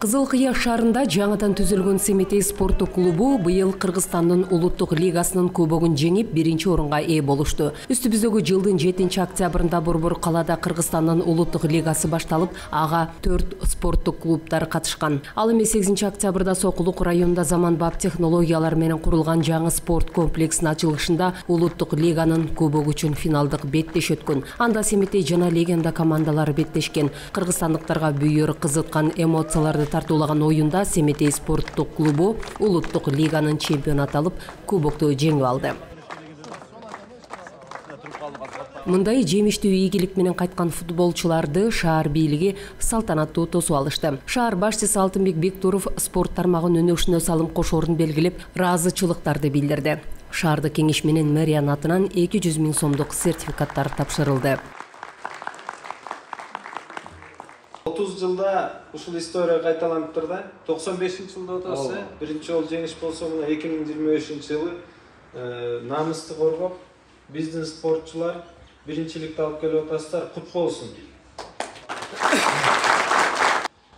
Кызыл Кыя шаарында жаңадан түзүлгөн Семетей спорттук клубу быйыл Кыргызстандын улуттук лигасынын кубогун жеңип, биринчи орунга ээ болушту. Үстүбүздөгү жылдын 7 октябрында борбор калаада Кыргызстандын улуттук лигасы башталып, ага 4 спорттук клубдар катышкан. Ал эми 8 октябрда Сокулук районунда заманбап технологиялар менен курулган жаңы спорт комплексинин ачылышында улуттук лиганын кубогу үчүн финалдык беттеш өткөн. Анда Семетей жана Легенда командалары беттешкен. Кыргызстандыктарга бүйүр кызыткан эмоцияларды тартуулаган оюнда Семетей спорттук клубу улуттук лиганын чемпиону аталып, кубокту жеңип алды. Мындай жемиштүү ийгилик менен кайткан футболчуларды шаар бийлиги салтанаттуу тосуп алышты. Шаар башчысы Алтынбек Бектуров спорт тармагынын өнөшүнө салым кошоорун белгилеп, ыраазычылыктарды билдирди. Шаардык кеңеш менен мэриянын атынан 200 000 сомдук сертификаттар тапшырылды. 30 жылда ушул история кайталанып турду. 95-жылда отасы, биринчи жолу жеңиш болсо, мына 2025-жылы намысты коргоп, биздин спортчулар биринчиликти алып келип атасыздар, кут болсун.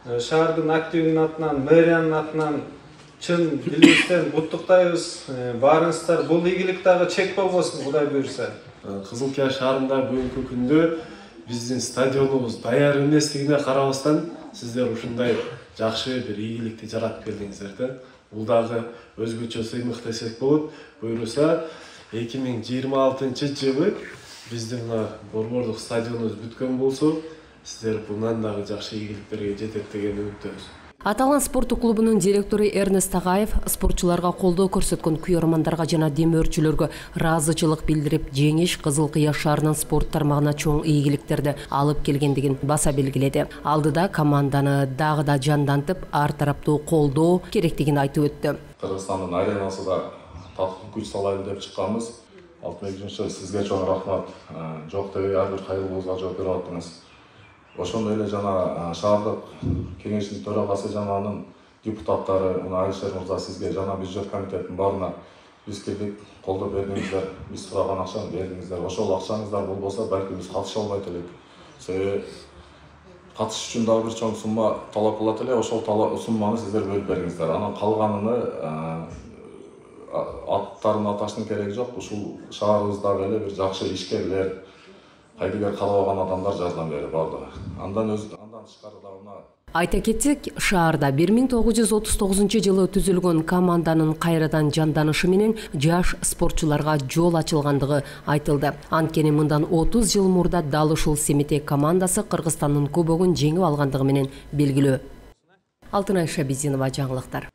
Шаардын активинин атынан, мэриянын атынан чын дилибизден куттуктайбыз. Барыңыздар, бул ийгилик дагы чек болбосун, Кудай буйрса. Кызыл Кыя шаарында бүгүнкү күндө биздин стадионубуз даяр эместигине карабастан, сиздер ушундай жакшы бир ийгиликти жаратып келдиңиздер. Бул дагы өзгөчө сыймык десек болот. Буйруса 2026-жылы биздин борбордук стадионубуз бүткөн болсо, сиздер bundan дагы жакшы ийгиликтерге жетет деген үмүттөбүз. Аталган спорттук клубунун директору Эрнест Тагаев спортчуларга колдоо көрсөткөн күйөрмандарга жана демөөрчүлөргө ыраазычылык билдирип, жеңиш Кызыл Кыя шаарынын спорт тармагына чоң ийгиликтерди алып келгендигин баса белгиледи. Алдыда команданы дагы да жандантып, ар тараптуу колдоо керектигин айтып өттү. Кыргызстандын аренасында татык күч салайлы деп чыкканбыз. Алтынбек Жөншөл, сизге чоң рахмат. Жок деп ар бир кайрылуубузга жооп берип аттыңыз. Ошондой эле жана шаардык кеңештин төрагасы жана анын депутаттары, Алишер мырза, сизге жана бюджет комитетинин баарына биз кирдик, колдоо бердиңиздер, биз сураган акчаны бердиңиздер. Ошол акчаңыздар болбосо, балким биз катыша албайт элек. Себеби катышыш үчүн дагы бир чоң сумма талап кылат эле, ошол сумманы сиздер бөлүп бериңиздер. Анан калганыны аттарын аташтын кереги жок. Ушул шаарыбыздагы эле бир жакшы ишкерлер, кайдыгер каалабаган адамдар жардам берип барды. Андан тышкары дагы Айта кетсек, шаарда 1939-жылы түзүлгөн команданын кайрадан жанданышы менен жаш спортчуларга жол ачылгандыгы айтылды. Анткени мындан 30 жыл мурда дал ушул Семетей командасы Кыргызстандын кубогун жеңип алгандыгы менен белгилүү. Алтынай Шабизинова, жаңылыктар.